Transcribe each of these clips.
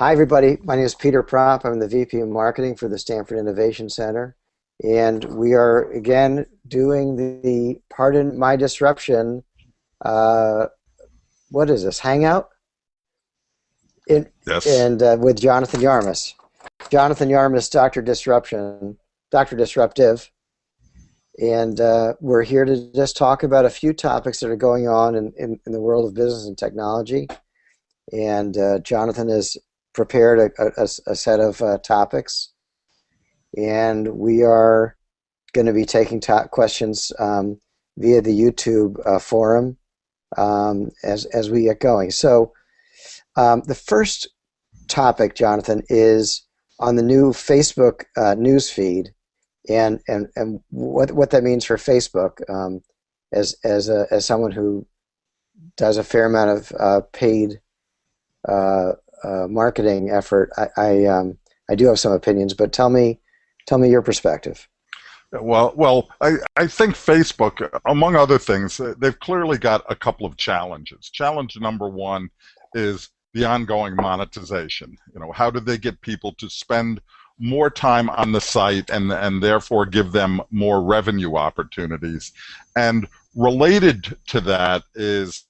Hi, everybody. My name is Peter Prop. I'm the VP of Marketing for the Stanford Innovation Center. And we are again doing the Pardon My Disruption. Uh, what is this? Hangout? In, Yes. and with Jonathan Yarmus. Jonathan Yarmus, Dr. Disruption, Dr. Disruptive. And we're here to just talk about a few topics that are going on in the world of business and technology. And Jonathan has prepared a set of topics, and we are going to be taking questions via the YouTube forum as we get going. So the first topic, Jonathan, is on the new Facebook news feed, and what that means for Facebook. As someone who does a fair amount of paid marketing effort, I do have some opinions, but tell me your perspective. I think Facebook, among other things, they've clearly got a couple of challenges. Challenge number one is the ongoing monetization. How do they get people to spend more time on the site and therefore give them more revenue opportunities? And related to that is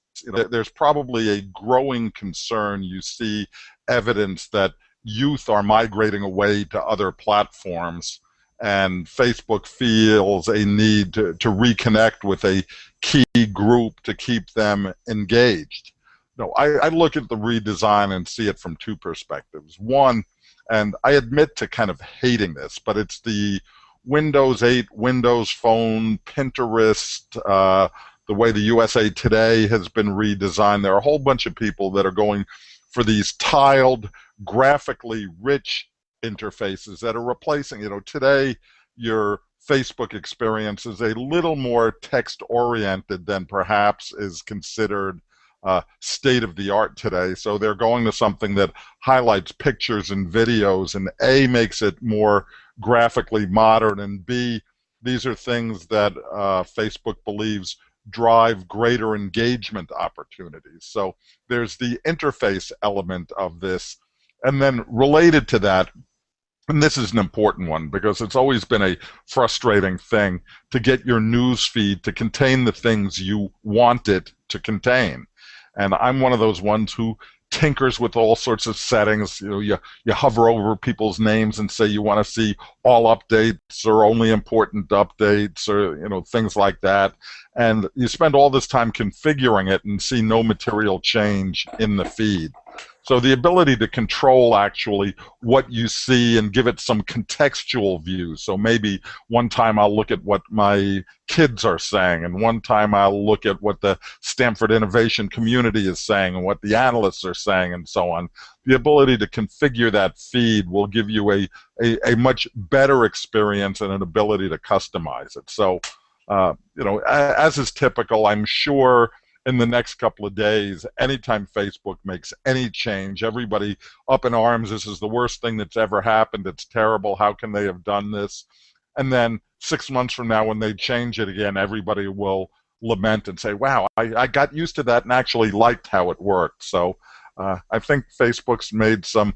there's probably a growing concern. You see evidence that youth are migrating away to other platforms, and Facebook feels a need to reconnect with a key group to keep them engaged. No, I look at the redesign and see it from two perspectives. One, and I admit to kind of hating this, but it's the Windows 8, Windows Phone, Pinterest, the way the USA Today has been redesigned. There are a whole bunch of people that are going for these tiled, graphically rich interfaces that are replacing, today your Facebook experience is a little more text-oriented than perhaps is considered state-of-the-art today. So they're going to something that highlights pictures and videos, and A, makes it more graphically modern, and B, these are things that Facebook believes drive greater engagement opportunities. So there's the interface element of this. And then related to that, and this is an important one because it's always been a frustrating thing to get your news feed to contain the things you want it to contain. And I'm one of those ones who tinkers with all sorts of settings. You hover over people's names and say you want to see all updates or only important updates, or things like that. And you spend all this time configuring it and see no material change in the feed. So the ability to control actually what you see and give it some contextual views. So maybe one time I'll look at what my kids are saying, and one time I'll look at what the Stamford innovation community is saying and what the analysts are saying and so on. The ability to configure that feed will give you a much better experience and an ability to customize it. So, as is typical, I'm sure in the next couple of days, anytime Facebook makes any change, everybody up in arms, this is the worst thing that's ever happened, it's terrible, how can they have done this? And then 6 months from now, when they change it again, everybody will lament and say, wow, I got used to that and actually liked how it worked. So I think Facebook's made some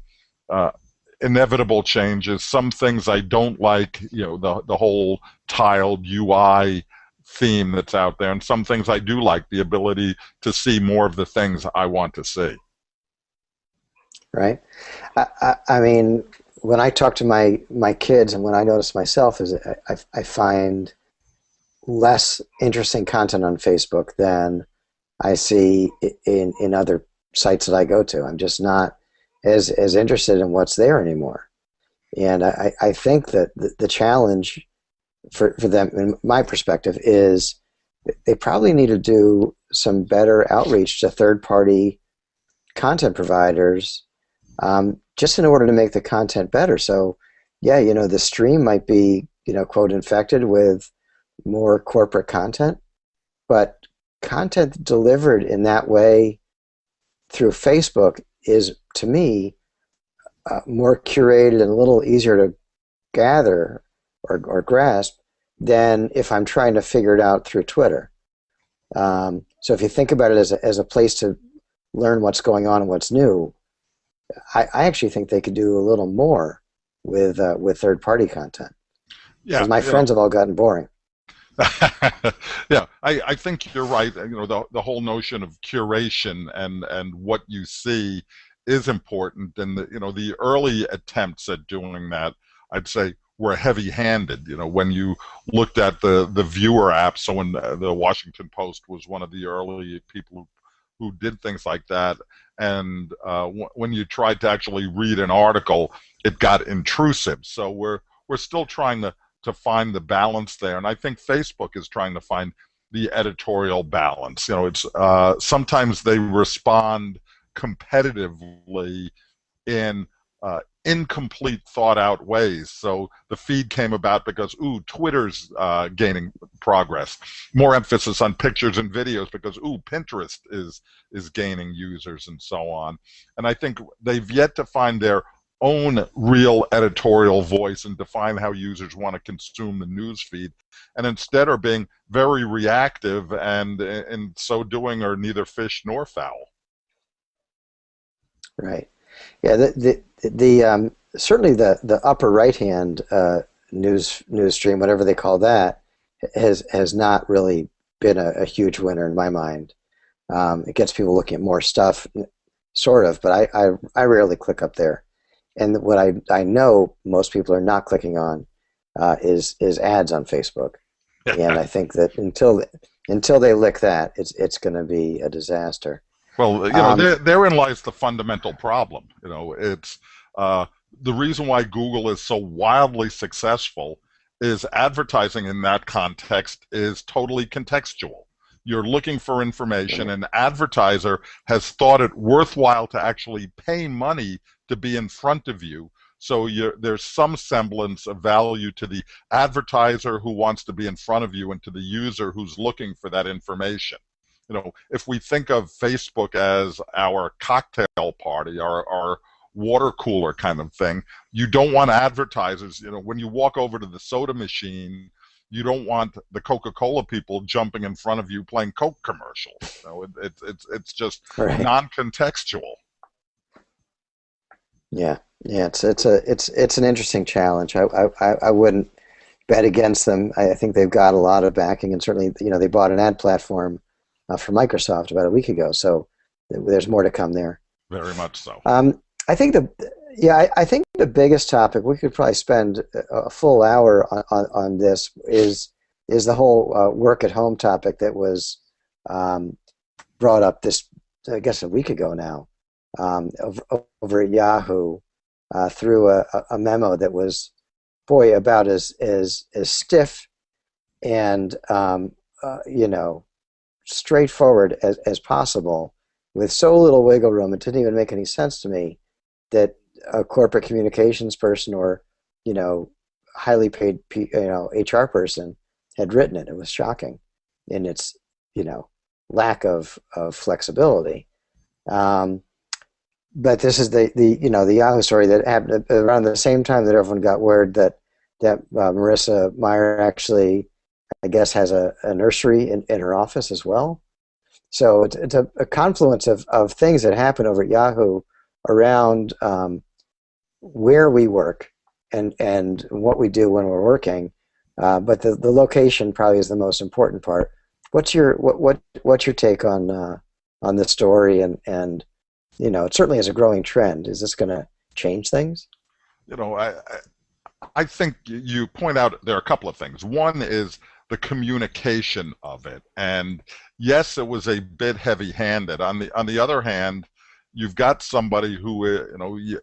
inevitable changes. Some things I don't like, the whole tiled UI theme that's out there, and some things I do like, the ability to see more of the things I want to see. Right. I mean, when I talk to my kids, and when I notice myself, is I find less interesting content on Facebook than I see in other sites that I go to. I'm just not as interested in what's there anymore. And I think that the challenge for them, in my perspective, is they probably need to do some better outreach to third-party content providers, just in order to make the content better. So, yeah, the stream might be, quote, infected with more corporate content, but content delivered in that way through Facebook is, to me, more curated and a little easier to gather or grasp than if I'm trying to figure it out through Twitter. So if you think about it as a place to learn what's going on and what's new, I actually think they could do a little more with third party content because Yeah, my friends have all gotten boring. yeah, I think you're right. You know, the whole notion of curation and what you see is important. And the early attempts at doing that, I'd say, were heavy-handed. You know, when you looked at the viewer app. So when the Washington Post was one of the early people who did things like that, and when you tried to actually read an article, it got intrusive. So we're still trying to find the balance there. And I think Facebook is trying to find the editorial balance. You know, it's sometimes they respond competitively in incomplete, thought out ways. So the feed came about because, Twitter's gaining progress. More emphasis on pictures and videos because, Pinterest is gaining users and so on. And I think they've yet to find their own real editorial voice and define how users want to consume the news feed, and instead are being very reactive, and in so doing are neither fish nor fowl. Right. Yeah. Certainly the upper right hand news stream, whatever they call that, has not really been a huge winner in my mind. It gets people looking at more stuff, sort of, but I rarely click up there. And what I know most people are not clicking on is ads on Facebook. And I think that until they lick that, it's going to be a disaster. Well, Um, therein lies the fundamental problem. It's the reason why Google is so wildly successful is advertising in that context is totally contextual. You're looking for information, and advertiser has thought it worthwhile to actually pay money to be in front of you. So there's some semblance of value to the advertiser who wants to be in front of you and to the user who's looking for that information. If we think of Facebook as our cocktail party, our water cooler kind of thing, you don't want advertisers, when you walk over to the soda machine, you don't want the Coca-Cola people jumping in front of you playing Coke commercials. It's just right. non-contextual. Yeah. Yeah. It's an interesting challenge. I wouldn't bet against them. I think they've got a lot of backing, and certainly they bought an ad platform for Microsoft about a week ago. So there's more to come there. Very much so. I think I think the biggest topic, we could probably spend a full hour on this, is the whole work at home topic that was brought up I guess a week ago now, over at Yahoo, through a memo that was, boy, about as stiff and straightforward as possible, with so little wiggle room. It didn't even make any sense to me that a corporate communications person or highly paid HR person had written it. It was shocking in its lack of flexibility. But this is the Yahoo story that happened around the same time that everyone got word that Marissa Meyer actually, I guess, has a nursery in her office as well. So it's a confluence of things that happen over at Yahoo around where we work and what we do when we're working. But the location probably is the most important part. What's your take on this story? And it certainly is a growing trend. Is this going to change things? I think you point out there are a couple of things. One is the communication of it, and yes, it was a bit heavy-handed. On the other hand, you've got somebody who,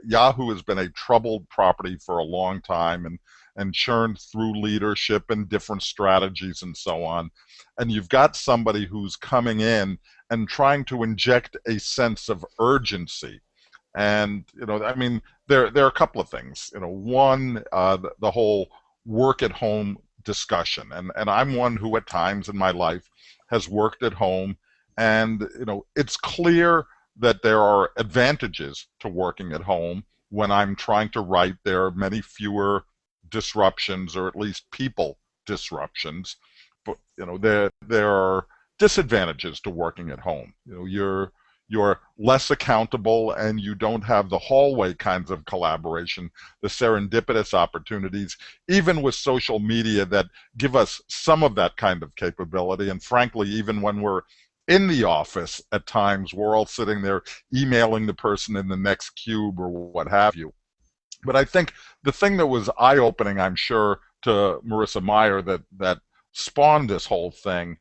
Yahoo has been a troubled property for a long time, and churned through leadership and different strategies and so on. And you've got somebody who's coming in and trying to inject a sense of urgency. And there are a couple of things. One, the whole work at home discussion, and I'm one who at times in my life has worked at home, and it's clear that there are advantages to working at home. When I'm trying to write, there are many fewer disruptions, or at least people disruptions. But there are disadvantages to working at home. you're less accountable, and you don't have the hallway kinds of collaboration, the serendipitous opportunities, even with social media that give us some of that kind of capability. And frankly, even when we're in the office at times, we're all sitting there emailing the person in the next cube or what have you. But I think the thing that was eye-opening, I'm sure, to Marissa Meyer that spawned this whole thing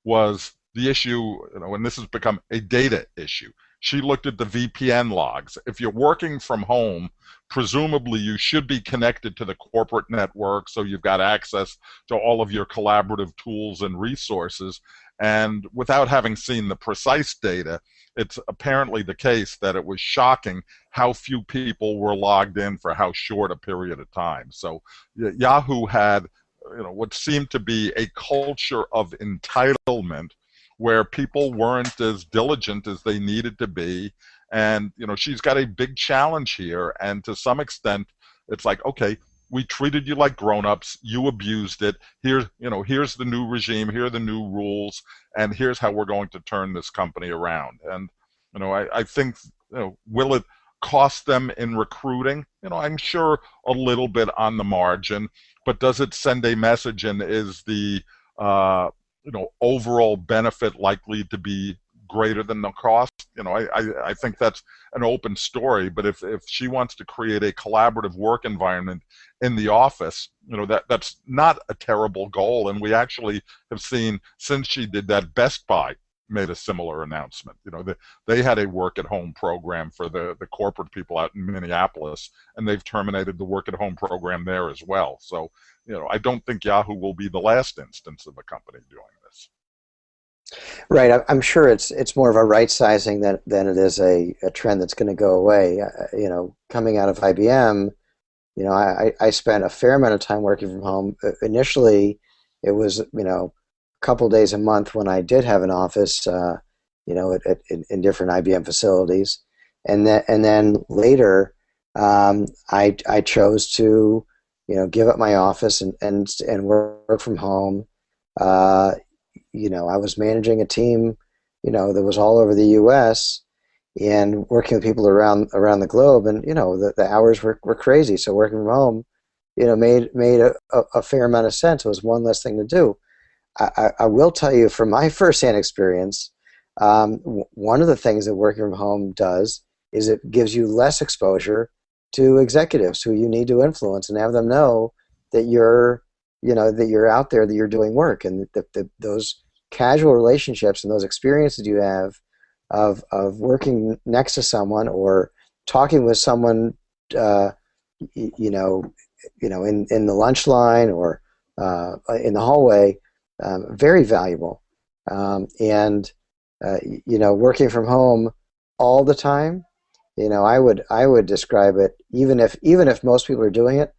was the issue, and this has become a data issue. She looked at the VPN logs. If you're working from home, presumably you should be connected to the corporate network, so you've got access to all of your collaborative tools and resources. And without having seen the precise data, it's apparently the case that it was shocking how few people were logged in for how short a period of time. So Yahoo had, what seemed to be a culture of entitlement where people weren't as diligent as they needed to be. And, she's got a big challenge here. And to some extent, it's like, okay, we treated you like grown-ups, you abused it. Here's the new regime, here are the new rules, and here's how we're going to turn this company around. And, I think, will it cost them in recruiting? I'm sure a little bit on the margin, but does it send a message, and is the overall benefit likely to be greater than the cost? I think that's an open story, but if she wants to create a collaborative work environment in the office, that's not a terrible goal. And we actually have seen, since she did that, Best Buy made a similar announcement. They had a work at home program for the corporate people out in Minneapolis, and they've terminated the work at home program there as well. So, I don't think Yahoo will be the last instance of a company doing this. Right. I'm sure it's more of a right sizing than it is a trend that's going to go away. Coming out of IBM, I spent a fair amount of time working from home. Initially, it was a couple days a month when I did have an office, in different IBM facilities, and then later, I chose to give up my office and work from home. I was managing a team, that was all over the U.S. and working with people around the globe, and the hours were crazy. So working from home, made a fair amount of sense. It was one less thing to do. I will tell you from my firsthand experience, one of the things that working from home does is it gives you less exposure to executives who you need to influence and have them know that you're out there, that you're doing work, and that those casual relationships and those experiences you have of working next to someone or talking with someone, in the lunch line or in the hallway, very valuable. Working from home all the time, I would describe it, even if most people are doing it,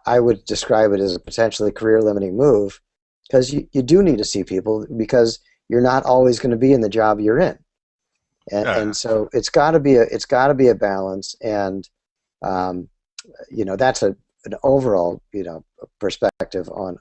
I would describe it as a potentially career-limiting move, because you do need to see people, because you're not always going to be in the job you're in, and so it's got to be a balance, and that's an overall perspective on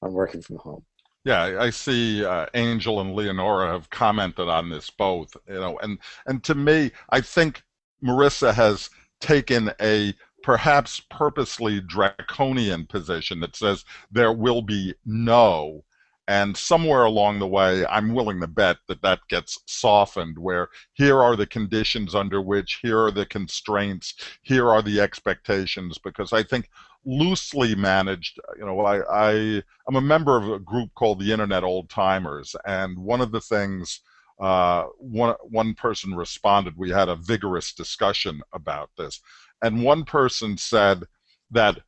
working from home. Yeah, I see Angel and Leonora have commented on this both, and to me, I think Marissa has taken a perhaps purposely draconian position that says there will be no, and somewhere along the way, I'm willing to bet that gets softened, where here are the conditions under which, here are the constraints, here are the expectations, because I think loosely managed, I'm a member of a group called the Internet Old Timers, and one of the things, one person responded, we had a vigorous discussion about this, and one person said that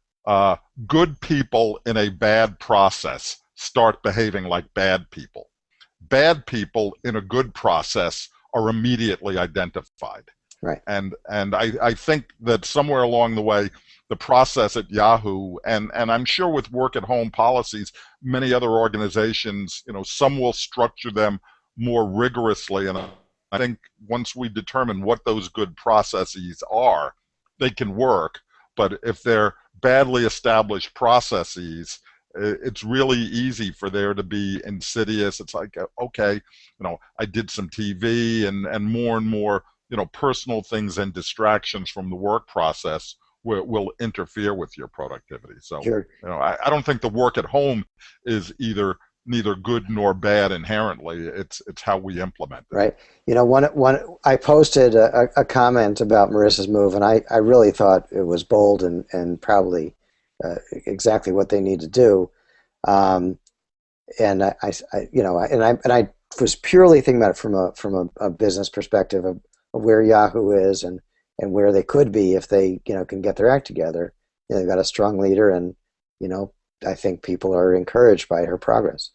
good people in a bad process start behaving like bad people. Bad people in a good process are immediately identified. Right. And I think that somewhere along the way, the process at Yahoo, and I'm sure with work at home policies, many other organizations, some will structure them more rigorously. And I think once we determine what those good processes are, they can work. But if they're badly established processes, It's really easy for there to be insidious. It's like, okay, I did some TV, and more, personal things and distractions from the work process will interfere with your productivity. So, Sure. I don't think the work at home is neither good nor bad inherently. It's how we implement it. Right. One I posted a comment about Marissa's move, and I really thought it was bold and probably exactly what they need to do. Um, and I was purely thinking about it from a business perspective of where Yahoo is and where they could be if they can get their act together. They've got a strong leader, and I think people are encouraged by her progress.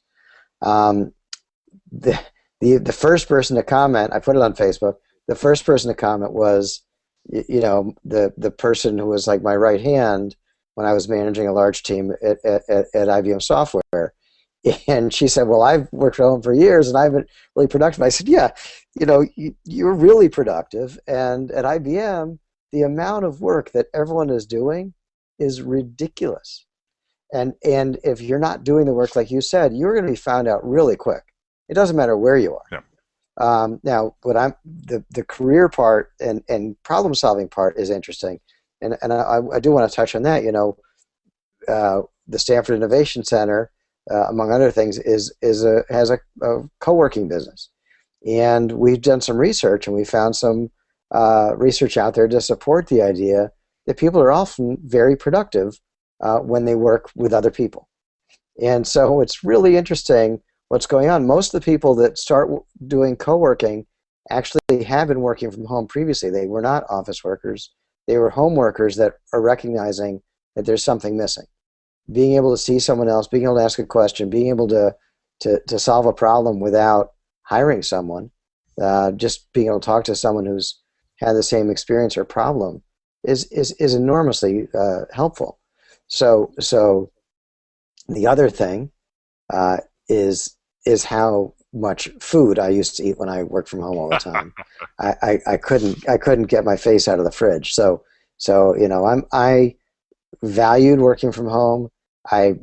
Um, the the first person to comment, I put it on Facebook. The first person to comment was, the person who was like my right hand when I was managing a large team at IBM Software. And she said, "Well, I've worked from home for years and I've been really productive." I said, "Yeah, you're really productive. And at IBM, the amount of work that everyone is doing is ridiculous. And if you're not doing the work like you said, you're going to be found out really quick. It doesn't matter where you are." Yeah. Now, what the career part and problem solving part is interesting, and I do want to touch on that. The Stanford Innovation Center, among other things, has a co-working business, and we've done some research, and we found some research out there to support the idea that people are often very productive when they work with other people. And so it's really interesting what's going on. Most of the people that start doing co-working actually have been working from home previously. They were not office workers. They were home workers that are recognizing that there's something missing. Being able to see someone else, being able to ask a question, being able to solve a problem without hiring someone, just being able to talk to someone who's had the same experience or problem is enormously helpful. So the other thing is how much food I used to eat when I worked from home all the time. I couldn't get my face out of the fridge. So I valued working from home. I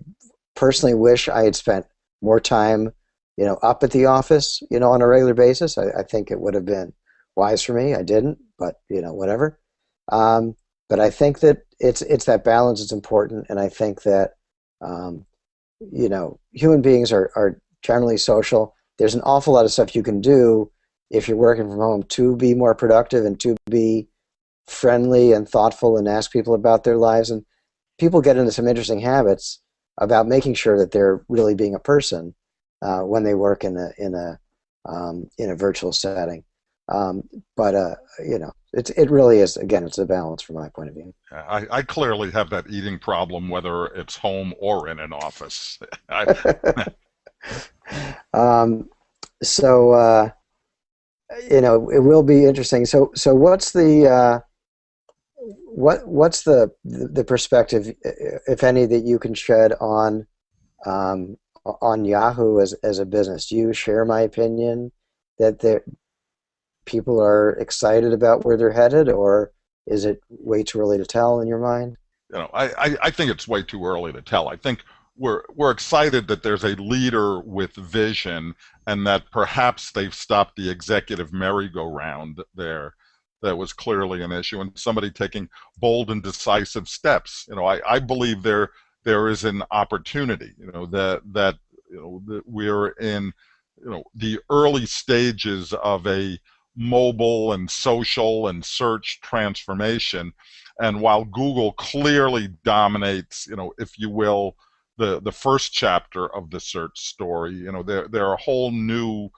personally wish I had spent more time up at the office on a regular basis. I think it would have been wise for me. I didn't, but whatever. But I think that it's that balance is important, and I think that human beings are generally social. There's an awful lot of stuff you can do if you're working from home to be more productive and to be friendly and thoughtful and ask people about their lives. And people get into some interesting habits about making sure that they're really being a person when they work in a virtual setting. But it really is, again, it's a balance from my point of view. I clearly have that eating problem, whether it's home or in an office. I, So it will be interesting. So what's the what's the perspective, if any, that you can shed on Yahoo as a business? Do you share my opinion that people are excited about where they're headed, or is it way too early to tell in your mind? I think it's way too early to tell. I think we're excited that there's a leader with vision, and that perhaps they've stopped the executive merry-go-round there. That was clearly an issue, and somebody taking bold and decisive steps. I believe there is an opportunity. That we're in the early stages of a mobile and social and search transformation. And while Google clearly dominates, if you will, the first chapter of the search story, there are whole new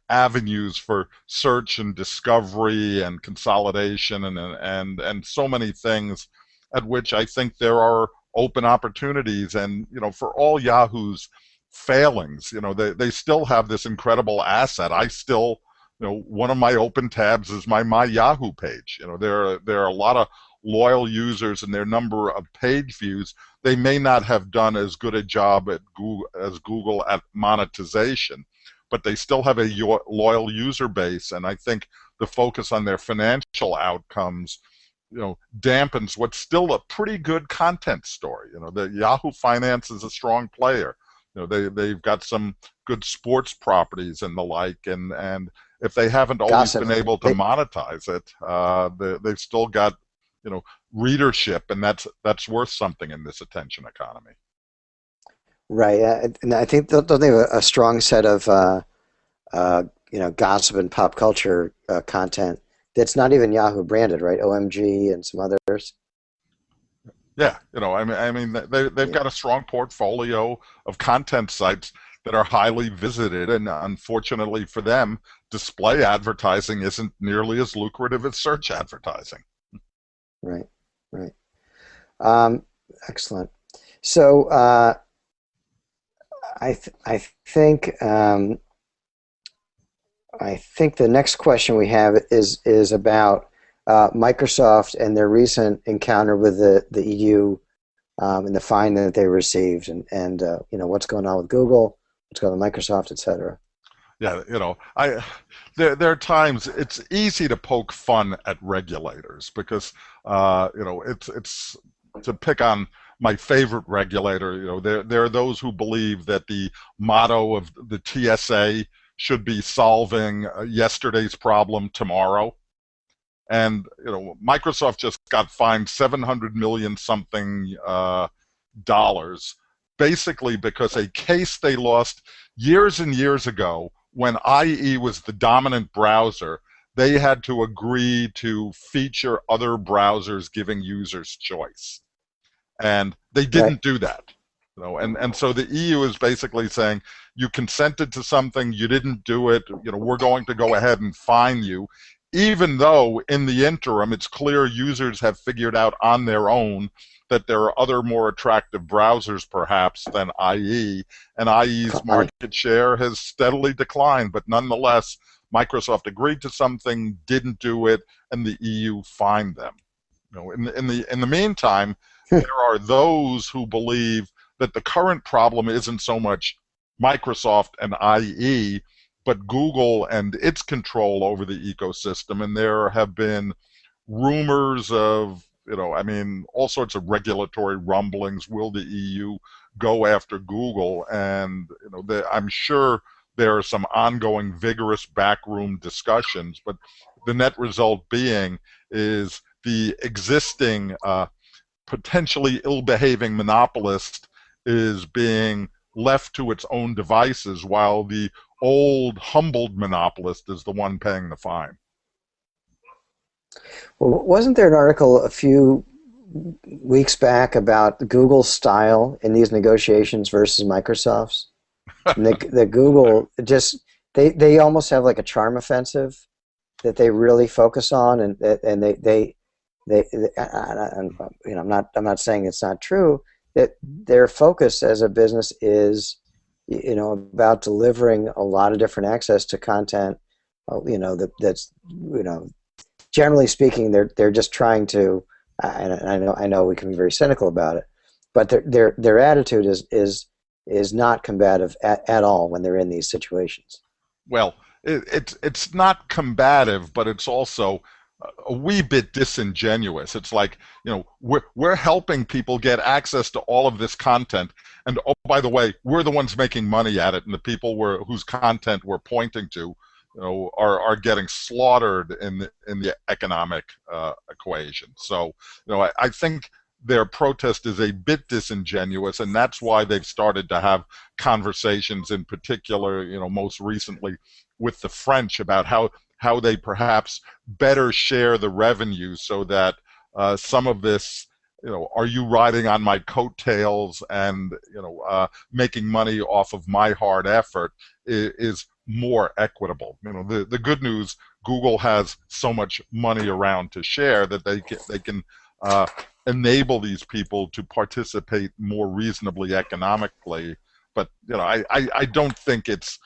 avenues for search and discovery and consolidation and so many things at which I think there are open opportunities. And for all Yahoo's failings, they still have this incredible asset. I still, one of my open tabs is my Yahoo page. There are a lot of loyal users, and their number of page views, they may not have done as good a job at Google at monetization, but they still have a loyal user base. And I think the focus on their financial outcomes dampens what's still a pretty good content story. The Yahoo Finance is a strong player. They've got some good sports properties and the like, and if they haven't always Gossip. been able to They, monetize it, they've still got readership, and that's worth something in this attention economy. right. And I think don't they have a strong set of gossip and pop culture content that's not even Yahoo branded, right? OMG and some others. Yeah, I mean, they've Yeah. got a strong portfolio of content sites that are highly visited, and unfortunately for them, display advertising isn't nearly as lucrative as search advertising. Right. Right. Um, Excellent. So I think I think the next question we have is about Microsoft and their recent encounter with the EU and the fine that they received, and what's going on with Google, what's going on with Microsoft, et cetera. Yeah, there are times it's easy to poke fun at regulators because it's to pick on my favorite regulator. There are those who believe that the motto of the TSA should be solving yesterday's problem tomorrow. And Microsoft just got fined 700 million something dollars, basically because a case they lost years and years ago when IE was the dominant browser. They had to agree to feature other browsers giving users choice, and they Right. didn't do that. And so the EU is basically saying you consented to something, you didn't do it. We're going to go ahead and fine you, even though in the interim it's clear users have figured out on their own that there are other more attractive browsers perhaps than IE, and IE's Fine. market share has steadily declined. But nonetheless, Microsoft agreed to something, didn't do it, and the EU fined them. In the meantime, there are those who believe that the current problem isn't so much Microsoft and IE, but Google and its control over the ecosystem. And there have been rumors of, I mean, all sorts of regulatory rumblings. Will the EU go after Google? And, I'm sure there are some ongoing vigorous backroom discussions, but the net result being is the existing potentially ill-behaving monopolist is being left to its own devices, while the old humbled monopolist is the one paying the fine. Well, wasn't there an article a few weeks back about Google's style in these negotiations versus Microsoft's? And the Google just they almost have like a charm offensive that they really focus on, and I'm not saying it's not true that their focus as a business is about delivering a lot of different access to content. That's generally speaking, they're just trying to. And I know we can be very cynical about it, but their attitude is not combative at all when they're in these situations. Well, it's not combative, but it's also a wee bit disingenuous. It's like, we're helping people get access to all of this content, and oh, by the way, we're the ones making money at it, and the people whose content we're pointing to, are getting slaughtered in the economic equation. So, I think their protest is a bit disingenuous, and that's why they've started to have conversations, in particular, most recently with the French, about how they perhaps better share the revenue so that some of this, are you riding on my coattails and making money off of my hard effort is more equitable. The good news, Google has so much money around to share that they can enable these people to participate more reasonably economically. But I don't think it's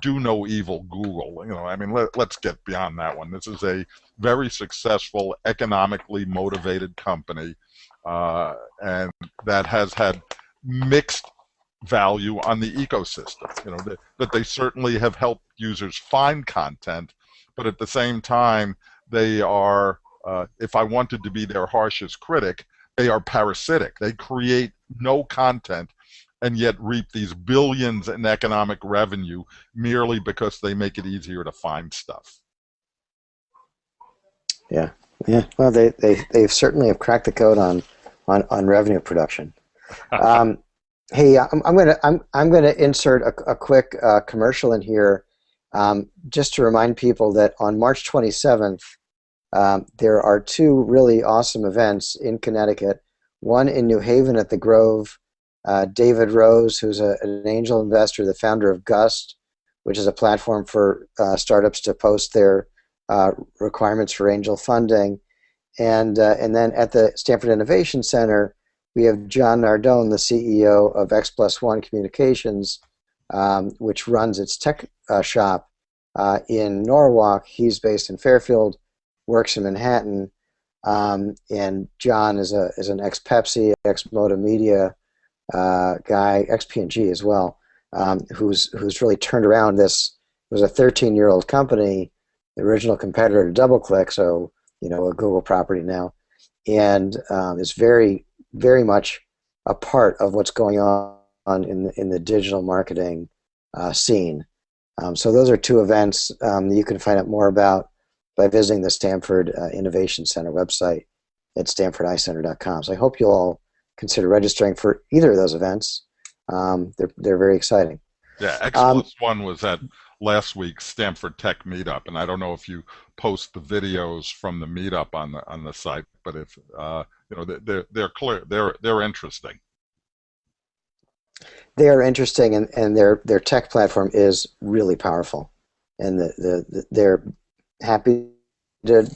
do no evil Google. I mean, let's get beyond that one. This is a very successful, economically motivated company, and that has had mixed value on the ecosystem. That they certainly have helped users find content, but at the same time, they are if I wanted to be their harshest critic, they are parasitic. They create no content and yet reap these billions in economic revenue merely because they make it easier to find stuff. Yeah, yeah. Well, they certainly have cracked the code on revenue production. Um, hey, I'm gonna insert a quick commercial in here, just to remind people that on March 27th, there are two really awesome events in Connecticut. One in New Haven at the Grove. David Rose, who's an angel investor, the founder of Gust, which is a platform for startups to post their requirements for angel funding. And then at the Stanford Innovation Center, we have John Nardone, the CEO of X Plus One Communications, which runs its tech shop in Norwalk. He's based in Fairfield, works in Manhattan, and John is an ex-Pepsi, ex-Moda Media guy, ex-P&G as well, who's really turned around this. It was a 13-year-old company, the original competitor to DoubleClick, so a Google property now, and is very, very much a part of what's going on in the digital marketing scene. So those are two events that you can find out more about by visiting the Stanford Innovation Center website at stanfordicenter.com. So I hope you'll all consider registering for either of those events. They're very exciting. Yeah, X Plus One was at last week's Stanford Tech Meetup, and I don't know if you post the videos from the meetup on the site, but if they're clear, they're interesting. They are interesting, and their tech platform is really powerful, and they're happy to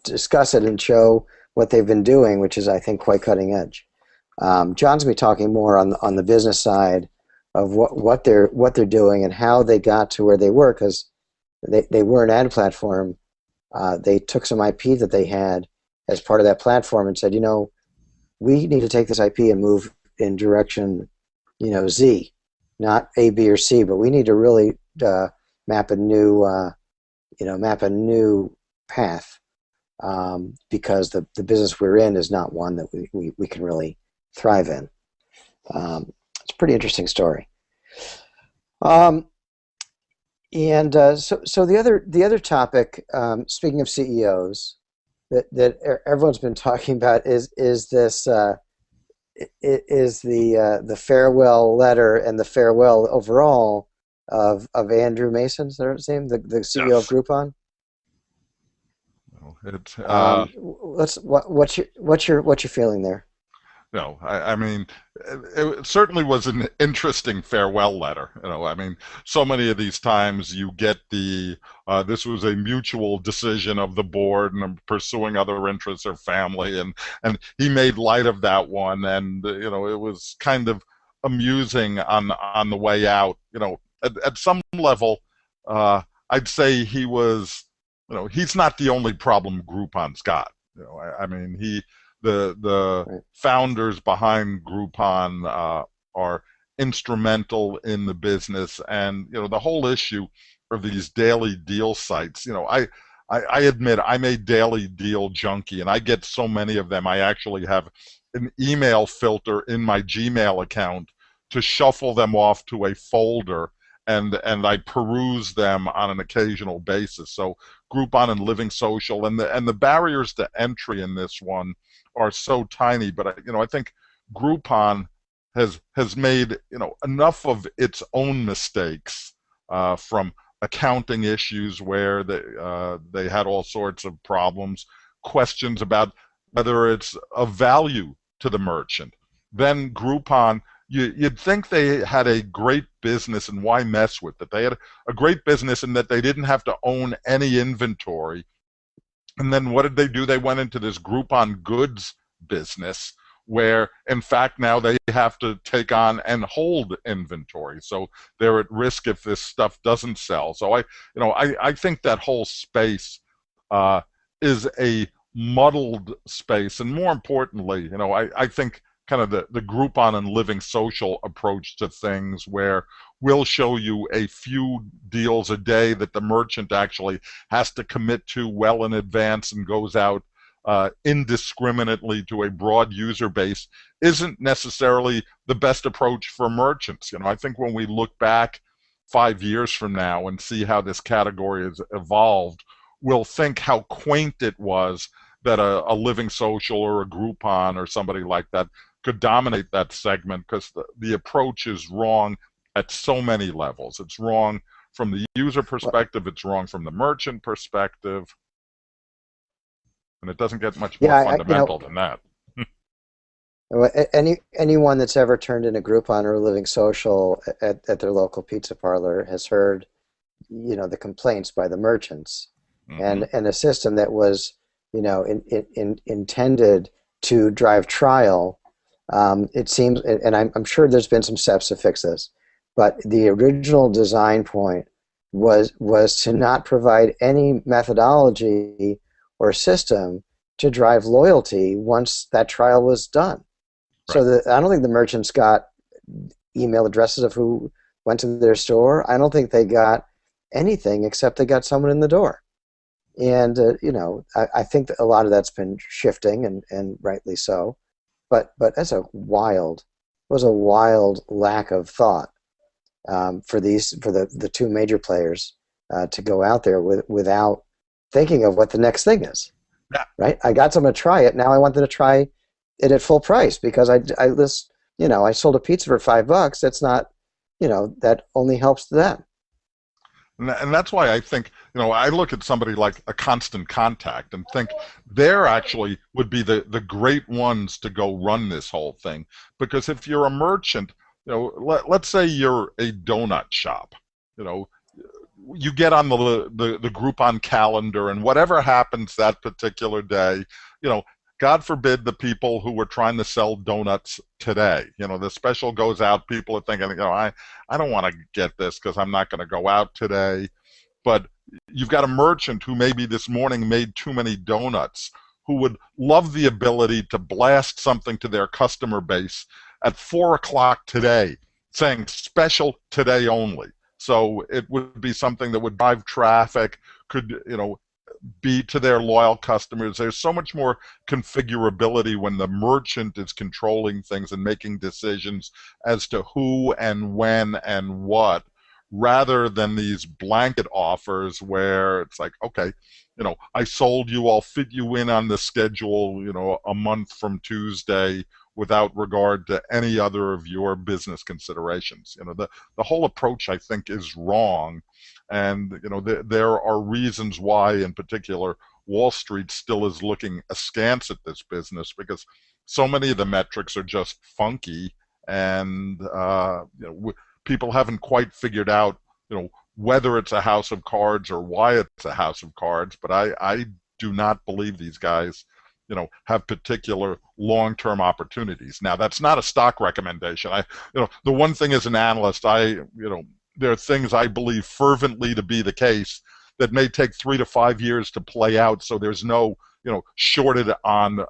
discuss it and show what they've been doing, which is, I think, quite cutting edge. John's going to be talking more on the business side of what they're doing and how they got to where they were, because they were an ad platform. They took some IP that they had as part of that platform and said, we need to take this IP and move in direction, Z, not A, B, or C, but we need to really map a new path, because the business we're in is not one that we can really thrive in. It's a pretty interesting story. So the other topic, speaking of CEOs, that everyone's been talking about is this the farewell letter and the farewell overall of Andrew Mason. Is that his name? The CEO Yes. of Groupon. What's your feeling there? No, I mean, it certainly was an interesting farewell letter. I mean, so many of these times you get this was a mutual decision of the board and pursuing other interests or family, and he made light of that one, and it was kind of amusing on the way out. At some level, I'd say he was, he's not the only problem Groupon's got. I mean, the Right. founders behind Groupon are instrumental in the business, and the whole issue of these daily deal sites. I admit I'm a daily deal junkie, and I get so many of them. I actually have an email filter in my Gmail account to shuffle them off to a folder, and I peruse them on an occasional basis. So Groupon and Living Social, and the barriers to entry in this one are so tiny, but I think Groupon has made enough of its own mistakes, from accounting issues where they had all sorts of problems, questions about whether it's of value to the merchant. Then Groupon, you'd think they had a great business, and why mess with it? They had a great business in that they didn't have to own any inventory. And then what did they do? They went into this Groupon goods business where, in fact, now they have to take on and hold inventory. So they're at risk if this stuff doesn't sell. So I think that whole space is a muddled space. And more importantly, I think kind of the Groupon and Living Social approach to things, where we'll show you a few deals a day that the merchant actually has to commit to well in advance and goes out indiscriminately to a broad user base isn't necessarily the best approach for merchants. I think when we look back 5 years from now and see how this category has evolved, we'll think how quaint it was that a Living Social or a Groupon or somebody like that could dominate that segment, because the approach is wrong at so many levels. It's wrong from the user perspective, it's wrong from the merchant perspective, and it doesn't get much more Yeah, fundamental than that. anyone that's ever turned in a Groupon or a Living Social at their local pizza parlor has heard, the complaints by the merchants, Mm-hmm. and a system that was, intended to drive trial. It seems, and I'm sure there's been some steps to fix this, but the original design point was to not provide any methodology or system to drive loyalty once that trial was done. Right. So I don't think the merchants got email addresses of who went to their store. I don't think they got anything except they got someone in the door. And I think that a lot of that's been shifting, and rightly so. But that's a wild lack of thought for the two major players to go out there without thinking of what the next thing is. Yeah. Right? I got someone to try it. Now I want them to try it at full price because I sold a pizza for $5. That's not, that only helps them. And that's why I think, I look at somebody like a Constant Contact and think they're actually would be the great ones to go run this whole thing. Because if you're a merchant, let's say you're a donut shop, you get on the Groupon calendar, and whatever happens that particular day, God forbid the people who were trying to sell donuts today, the special goes out, people are thinking, I don't want to get this because I'm not going to go out today. But you've got a merchant who maybe this morning made too many donuts, who would love the ability to blast something to their customer base at 4 o'clock today, saying special today only. So it would be something that would drive traffic, could, be to their loyal customers. There's so much more configurability when the merchant is controlling things and making decisions as to who and when and what, rather than these blanket offers where it's like, okay, I sold you, I'll fit you in on the schedule, a month from Tuesday without regard to any other of your business considerations. The whole approach, I think, is wrong. And there are reasons why, in particular, Wall Street still is looking askance at this business, because so many of the metrics are just funky, and people haven't quite figured out whether it's a house of cards or why it's a house of cards. But I do not believe these guys have particular long-term opportunities. Now, that's not a stock recommendation. The one thing as an analyst, there are things I believe fervently to be the case that may take 3 to 5 years to play out. So there's no, shorted on,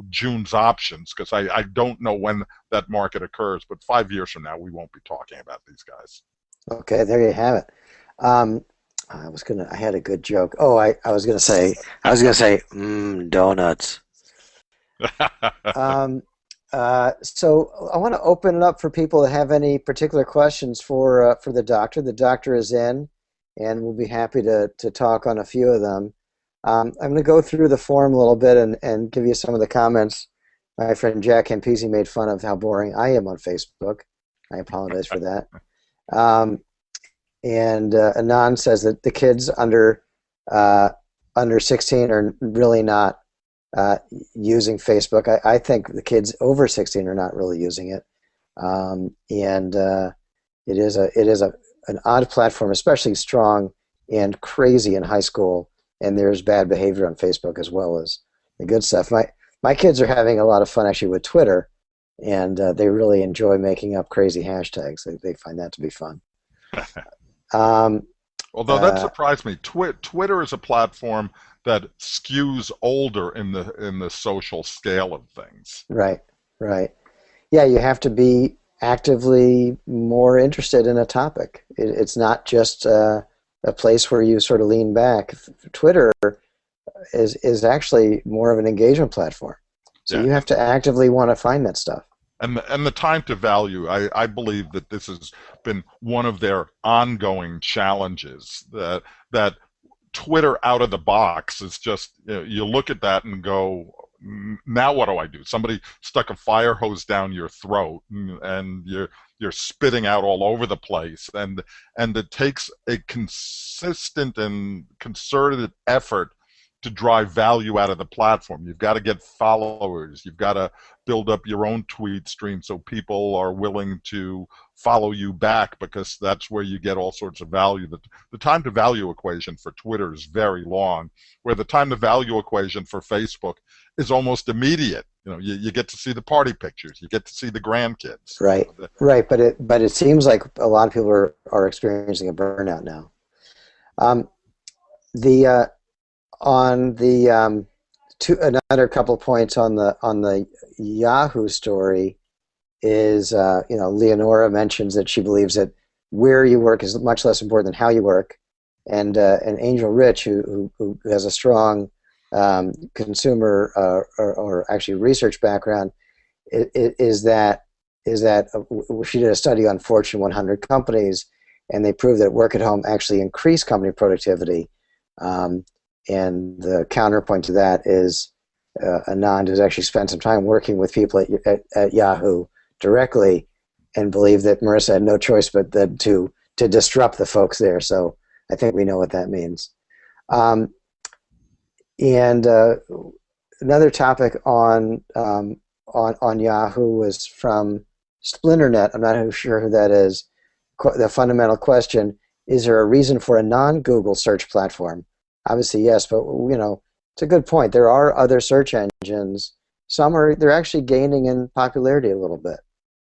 June's options, because I don't know when that market occurs. But 5 years from now, we won't be talking about these guys. Okay, there you have it. I had a good joke. Oh, I was gonna say, donuts. So I want to open it up for people that have any particular questions for the doctor. The doctor is in, and we'll be happy to talk on a few of them. I'm going to go through the forum a little bit and give you some of the comments. My friend Jack Campisi made fun of how boring I am on Facebook. I apologize for that. And Anand says that the kids under 16 are really not using Facebook. I think the kids over 16 are not really using it, and it is an odd platform, especially strong and crazy in high school. And there's bad behavior on Facebook as well as the good stuff. My kids are having a lot of fun actually with Twitter, and they really enjoy making up crazy hashtags. They find that to be fun. Although that surprised me. Twitter is a platform that skews older in the social scale of things. Right. Yeah, you have to be actively more interested in a topic. It's not just a place where you sort of lean back. Twitter, is actually more of an engagement platform. So Yeah, you have to actively want to find that stuff. and the time to value, I believe that this has been one of their ongoing challenges. That Twitter out of the box is just, you look at that and go, now what do I do? Somebody stuck a fire hose down your throat, and you're spitting out all over the place, and it takes a consistent and concerted effort to drive value out of the platform. You've got to get followers. You've got to build up your own tweet stream so people are willing to follow you back, because that's where you get all sorts of value. The time to value equation for Twitter is very long, where the time to value equation for Facebook is almost immediate. You get to see the party pictures, you get to see the grandkids. Right, right. But it seems like a lot of people are experiencing a burnout now. The on the another couple of points on the Yahoo story is Leonora mentions that she believes that where you work is much less important than how you work, and Angel Rich, who has a strong consumer or actually research background, is that she did a study on Fortune 100 companies, and they proved that work at home actually increased company productivity. And the counterpoint to that is Anand has actually spent some time working with people at Yahoo directly, and believed that Marissa had no choice but to disrupt the folks there. So I think we know what that means. And another topic on Yahoo was from Splinternet. I'm not sure who that is. The fundamental question: is there a reason for a non-Google search platform? Obviously, yes, but it's a good point. There are other search engines. They're actually gaining in popularity a little bit.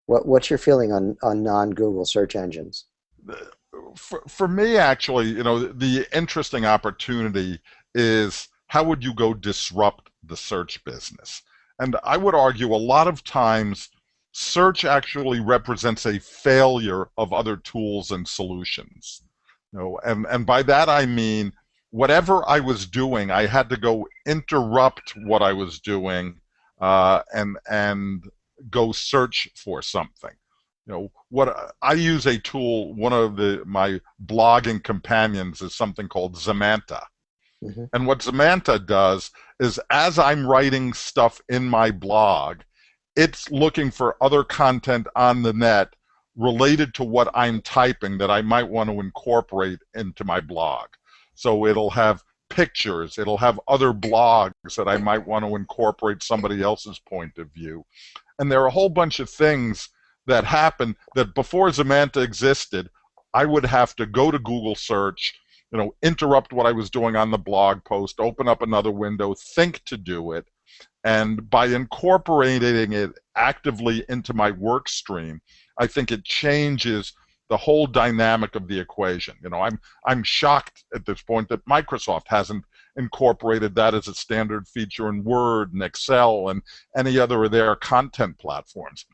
What's your feeling on non-Google search engines? For me, actually, the interesting opportunity is, how would you go disrupt the search business? And I would argue a lot of times search actually represents a failure of other tools and solutions. And by that I mean, whatever I was doing, I had to go interrupt what I was doing, and go search for something. What I use a tool. One of my blogging companions is something called Zamanta. Mm-hmm. And what Zamanta does is, as I'm writing stuff in my blog, it's looking for other content on the net related to what I'm typing that I might want to incorporate into my blog. So it'll have pictures, it'll have other blogs that I might want to incorporate somebody else's point of view. And there are a whole bunch of things that happen that before Zamanta existed, I would have to go to Google search, interrupt what I was doing on the blog post, open up another window, think to do it. And by incorporating it actively into my work stream, I think it changes the whole dynamic of the equation. I'm shocked at this point that Microsoft hasn't incorporated that as a standard feature in Word and Excel and any other of their content platforms.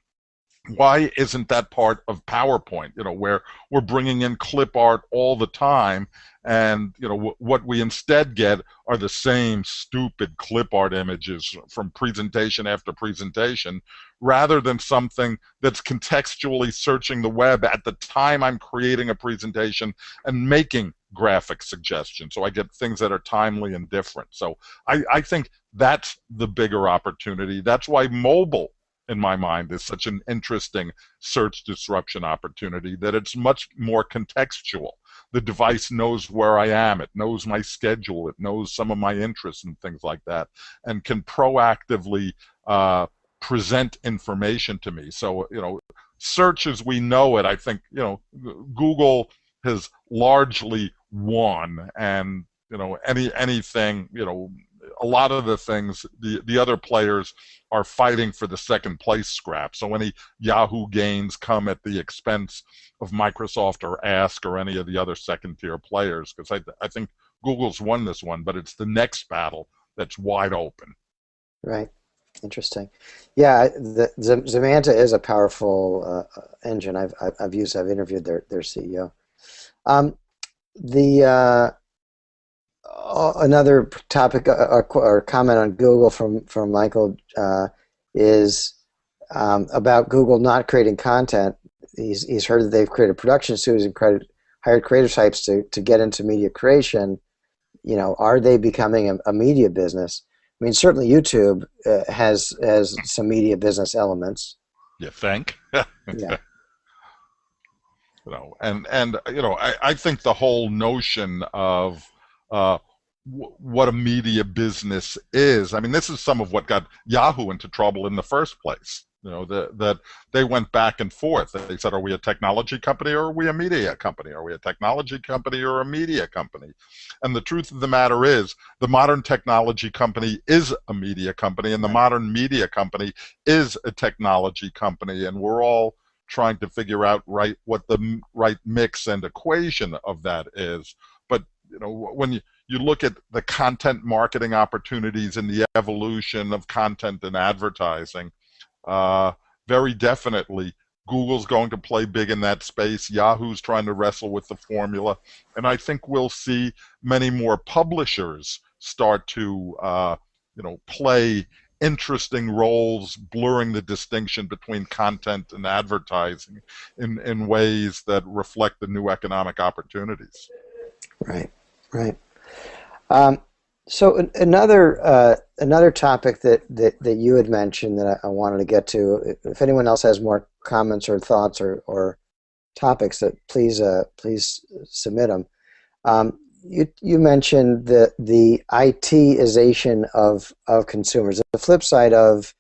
Why isn't that part of PowerPoint, where we're bringing in clip art all the time, and what we instead get are the same stupid clip art images from presentation after presentation, rather than something that's contextually searching the web at the time I'm creating a presentation and making graphic suggestions, so I get things that are timely and different. So I think that's the bigger opportunity. That's why mobile, in my mind, is such an interesting search disruption opportunity, that it's much more contextual. The device knows where I am, it knows my schedule, it knows some of my interests and things like that, and can proactively present information to me. So, search as we know it, I think, Google has largely won, and anything, a lot of the things, the other players are fighting for the second place scrap. So any Yahoo gains come at the expense of Microsoft or Ask or any of the other second tier players, because I think Google's won this one, but it's the next battle that's wide open. Right. Interesting. Yeah, the Zamanta is a powerful engine. I've interviewed their CEO. The Another topic or comment on Google from Michael is about Google not creating content. He's heard that they've created production studios and hired creative types to get into media creation. Are they becoming a media business? I mean, certainly YouTube has some media business elements. You think? Yeah, I think the whole notion of uh, what a media business is. I mean, this is some of what got Yahoo into trouble in the first place. That they went back and forth. They said, "Are we a technology company or are we a media company? Are we a technology company or a media company?" And the truth of the matter is, the modern technology company is a media company, and the right, modern media company is a technology company, and we're all trying to figure out what the right mix and equation of that is. But when you look at the content marketing opportunities and the evolution of content and advertising, uh, very definitely Google's going to play big in that space. Yahoo's trying to wrestle with the formula, and I think we'll see many more publishers start to play interesting roles, blurring the distinction between content and advertising in ways that reflect the new economic opportunities. right, right. Um, so another topic that you had mentioned that I wanted to get to. If anyone else has more comments or thoughts or topics, that please submit them. You mentioned the ITization of consumers. The flip side of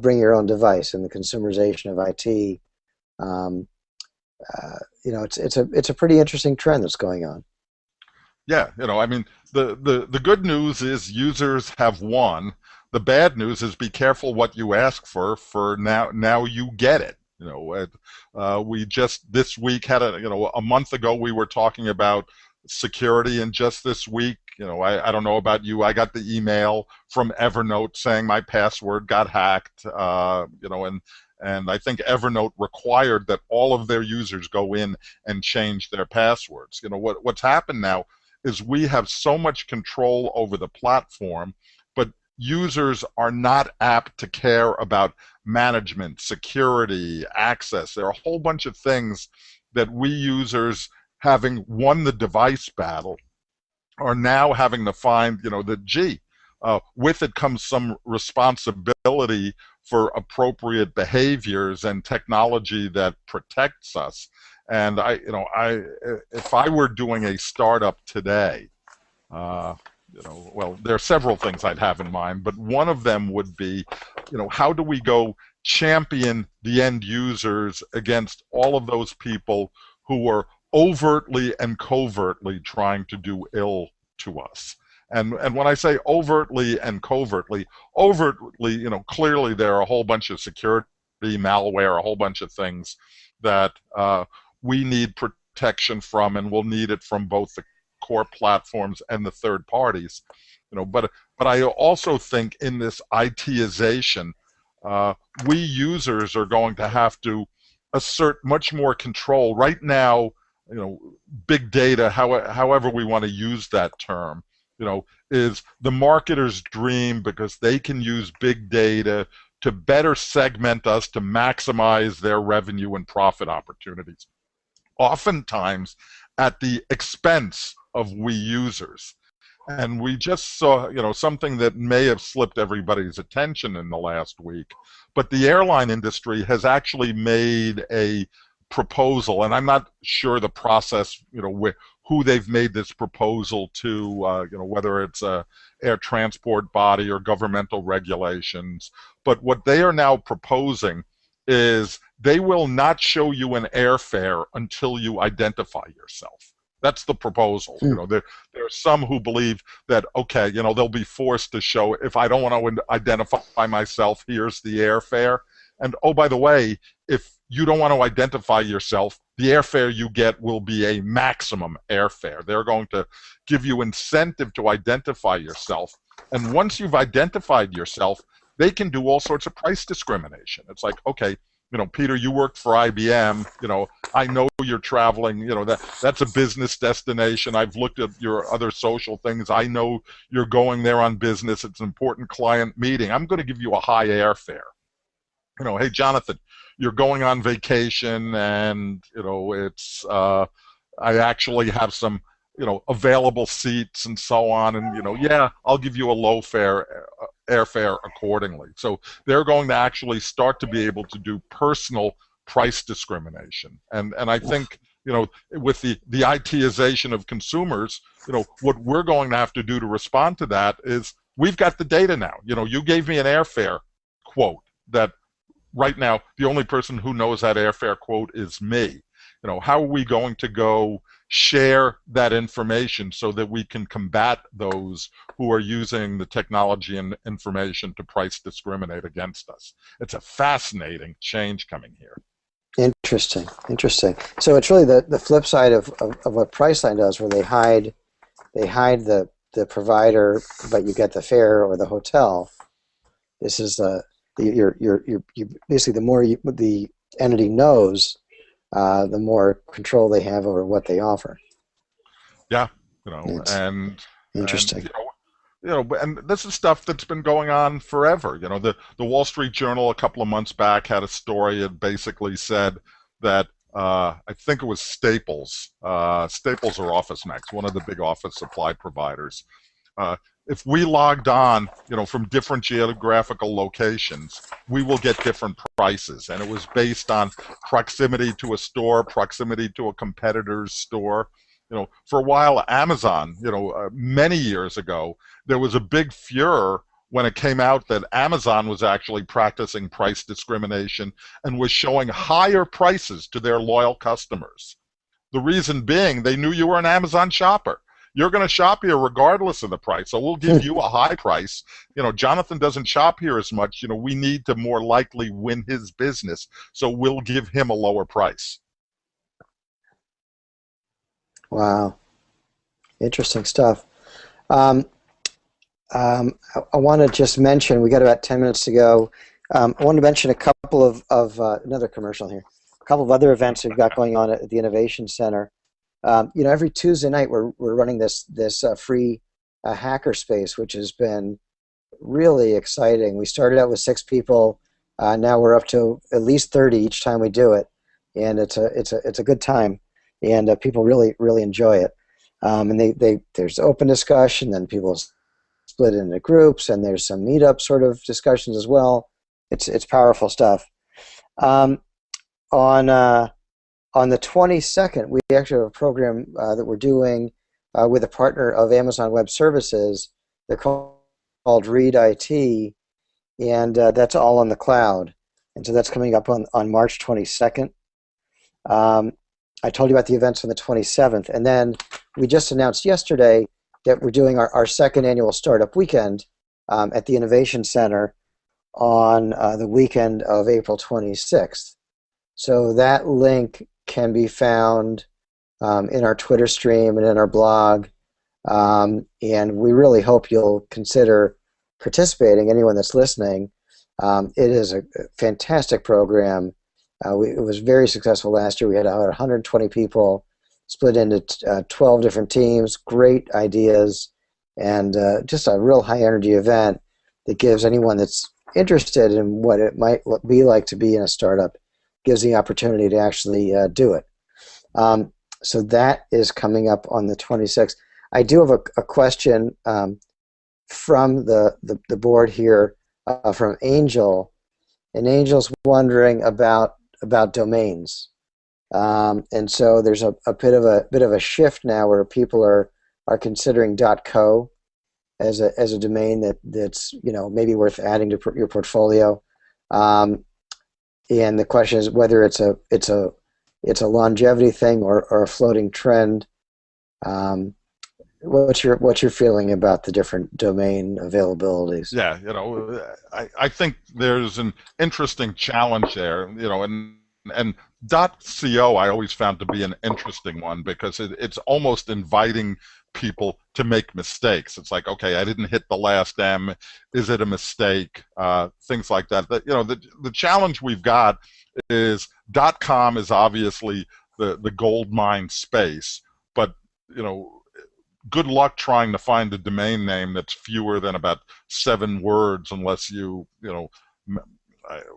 bring your own device and the consumerization of IT. Um, it's a pretty interesting trend that's going on. Yeah, I mean, the good news is users have won. The bad news is be careful what you ask for now you get it. We just this week had a month ago we were talking about security, and just this week, I don't know about you, I got the email from Evernote saying my password got hacked, and I think Evernote required that all of their users go in and change their passwords. What's happened now is we have so much control over the platform, but users are not apt to care about management, security, access. There are a whole bunch of things that we users, having won the device battle, are now having to find, that, gee, with it comes some responsibility for appropriate behaviors and technology that protects us. And if I were doing a startup today, uh, well, there are several things I'd have in mind, but one of them would be, how do we go champion the end users against all of those people who are overtly and covertly trying to do ill to us? And when I say overtly and covertly, clearly there are a whole bunch of security malware, a whole bunch of things that we need protection from, and we'll need it from both the core platforms and the third parties. But I also think in this ITization, we users are going to have to assert much more control. Right now, big data, however we want to use that term, is the marketer's dream, because they can use big data to better segment us to maximize their revenue and profit opportunities, oftentimes at the expense of we users. And we just saw, something that may have slipped everybody's attention in the last week, but the airline industry has actually made a proposal, and I'm not sure the process, who they've made this proposal to, whether it's a air transport body or governmental regulations. But what they are now proposing is they will not show you an airfare until you identify yourself. That's the proposal. Hmm. There are some who believe that, okay, they'll be forced to show, if I don't want to identify myself, here's the airfare. And oh, by the way, if you don't want to identify yourself, the airfare you get will be a maximum airfare. They're going to give you incentive to identify yourself. And once you've identified yourself, they can do all sorts of price discrimination. It's like, okay, Peter, you worked for IBM. I know you're traveling. That's a business destination. I've looked at your other social things. I know you're going there on business. It's an important client meeting. I'm going to give you a high airfare. Hey, Jonathan, you're going on vacation, and it's I actually have some available seats and so on, and yeah, I'll give you a low fare airfare accordingly. So they're going to actually start to be able to do personal price discrimination, and I think with the ITization of consumers, what we're going to have to do to respond to that is we've got the data now. You gave me an airfare quote that right now the only person who knows that airfare quote is me. How are we going to go share that information so that we can combat those who are using the technology and information to price discriminate against us? It's a fascinating change coming here. Interesting. So it's really the flip side of what Priceline does, where they hide the provider, but you get the fare or the hotel. This is you're basically, the more the entity knows, the more control they have over what they offer. Yeah, It's and interesting. and this is stuff that's been going on forever. The Wall Street Journal a couple of months back had a story that basically said that I think it was Staples. Staples or OfficeMax, one of the big office supply providers. If we logged on, from different geographical locations, we will get different prices. And it was based on proximity to a store, proximity to a competitor's store. For a while, Amazon, many years ago, there was a big furor when it came out that Amazon was actually practicing price discrimination and was showing higher prices to their loyal customers. The reason being, they knew you were an Amazon shopper. You're going to shop here regardless of the price, so we'll give you a high price. Jonathan doesn't shop here as much. We need to more likely win his business, so we'll give him a lower price. Wow, interesting stuff. I want to just mention, we got about 10 minutes to go. I want to mention a couple of another commercial here. A couple of other events we've got going on at the Innovation Center. Every Tuesday night we're running this free hacker space, which has been really exciting. We started out with 6 people. Now we're up to at least 30 each time we do it, and it's a good time, and people really enjoy it. And there's open discussion, then people split into groups, and there's some meetup sort of discussions as well. It's powerful stuff. On the 22nd, we actually have a program that we're doing with a partner of Amazon Web Services. They're called Read IT, and that's all on the cloud. And so that's coming up on March 22nd. I told you about the events on the 27th, and then we just announced yesterday that we're doing our second annual startup weekend at the Innovation Center on the weekend of April 26th. So that link can be found in our Twitter stream and in our blog, and we really hope you'll consider participating, anyone that's listening. It is a fantastic program. It was very successful last year. We had about 120 people split into 12 different teams, great ideas, and just a real high-energy event that gives anyone that's interested in what it might be like to be in a startup, gives the opportunity to actually do it. So that is coming up on the 26th. I do have a question from the board here from Angel, and Angel's wondering about domains. And so there's a bit of a shift now where people are considering .co as a domain that's maybe worth adding to your portfolio. And the question is whether it's a longevity thing or a floating trend. What's your feeling about the different domain availabilities? Yeah, I think there's an interesting challenge there, and .co I always found to be an interesting one because it's almost inviting people to make mistakes. It's like, okay, I didn't hit the last M. Is it a mistake? Things like that. The challenge we've got is .com is obviously the gold mine space, but you know, good luck trying to find a domain name that's fewer than about 7 words, unless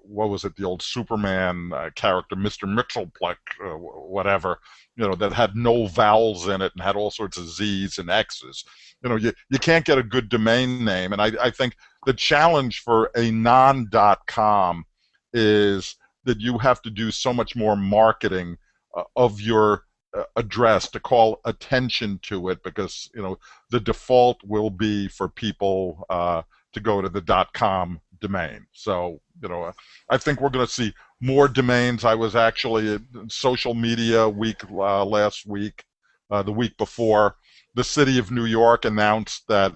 what was it, the old Superman character, Mr. Mixelplex, whatever, that had no vowels in it and had all sorts of Z's and X's. You can't get a good domain name. And I think the challenge for a non.com is that you have to do so much more marketing of your address to call attention to it, because the default will be for people to go to the .com domain. So I think we're going to see more domains. I was actually at Social Media Week last week, the week before. The city of New York announced that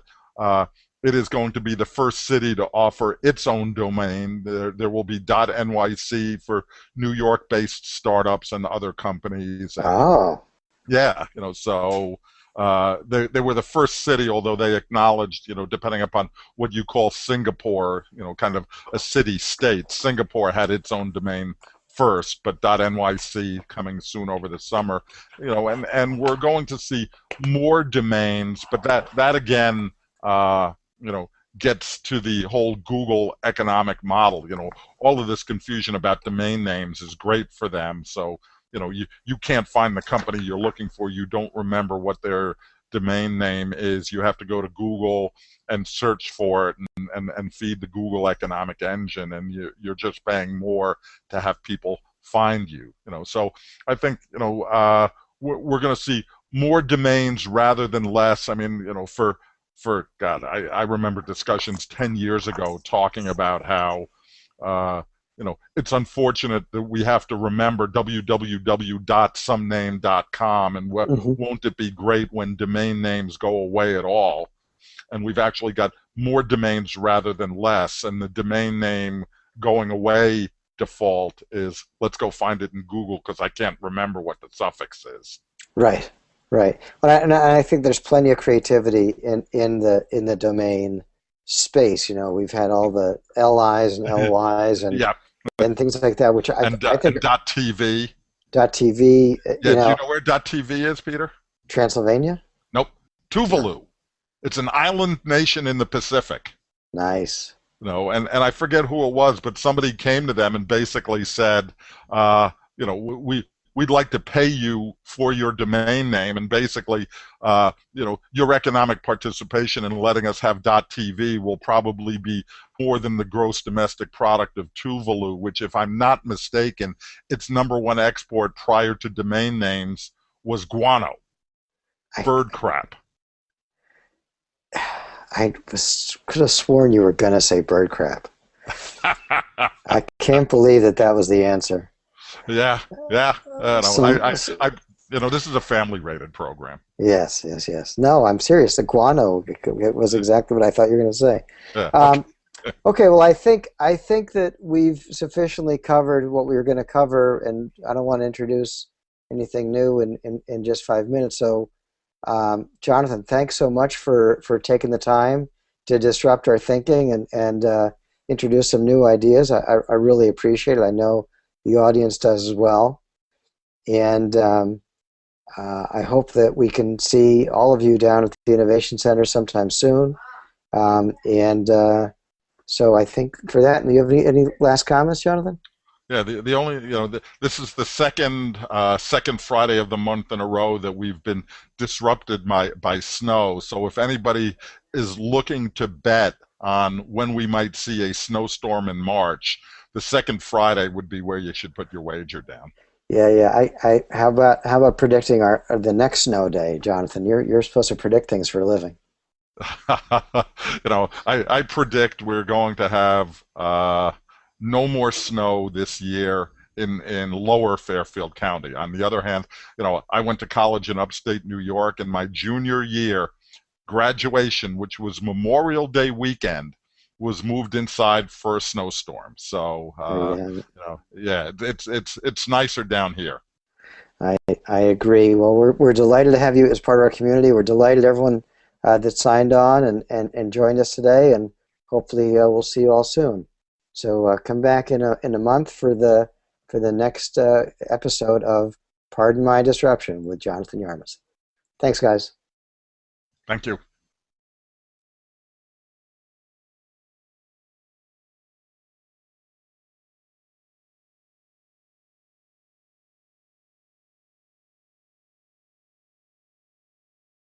it is going to be the first city to offer its own domain. There will be .nyc for New York-based startups and other companies. Oh. Yeah, so they were the first city, although they acknowledged, depending upon what you call Singapore, kind of a city-state. Singapore had its own domain first, but .nyc coming soon over the summer, and we're going to see more domains, but that again, gets to the whole Google economic model. All of this confusion about domain names is great for them. So, you can't find the company you're looking for. You don't remember what their domain name is. You have to go to Google and search for it and feed the Google economic engine, and you're just paying more to have people find you. So I think we're going to see more domains rather than less. I mean, for God, I remember discussions 10 years ago talking about how it's unfortunate that we have to remember www.somename.com, and won't it be great when domain names go away at all? And we've actually got more domains rather than less, and the domain name going away default is, let's go find it in Google because I can't remember what the suffix is. Right. Well, and I think there's plenty of creativity in the domain space. We've had all the LIs and LYs and yeah. and things like that, which I think .tv. .tv. Yeah, do you know where .tv is, Peter? Transylvania? Nope. Tuvalu. It's an island nation in the Pacific. Nice. And I forget who it was, but somebody came to them and basically said, we'd like to pay you for your domain name, and basically, your economic participation in letting us have .tv will probably be more than the gross domestic product of Tuvalu, which, if I'm not mistaken, its #1 export prior to domain names was guano, bird crap. I could have sworn you were going to say bird crap. I can't believe that was the answer. Yeah. This is a family-rated program. Yes. No, I'm serious. The guano, it was exactly what I thought you were going to say. Yeah, okay, well, I think that we've sufficiently covered what we were going to cover, and I don't want to introduce anything new in just 5 minutes. So, Jonathan, thanks so much for taking the time to disrupt our thinking and introduce some new ideas. I really appreciate it. I know the audience does as well. And I hope that we can see all of you down at the Innovation Center sometime soon. So I think for that, do you have any last comments, Jonathan? Yeah, the only, this is the second Friday of the month in a row that we've been disrupted by snow. So if anybody is looking to bet on when we might see a snowstorm in March, the second Friday would be where you should put your wager down. Yeah. How about predicting the next snow day, Jonathan? You're supposed to predict things for a living. I predict we're going to have no more snow this year in lower Fairfield County. On the other hand, I went to college in upstate New York, and my junior year graduation, which was Memorial Day weekend, was moved inside for a snowstorm. So, it's nicer down here. I I agree. Well, we're delighted to have you as part of our community. We're delighted everyone that signed on and joined us today, and hopefully we'll see you all soon. So come back in a month for the next episode of Pardon My Disruption with Jonathan Yarmus. Thanks, guys. Thank you.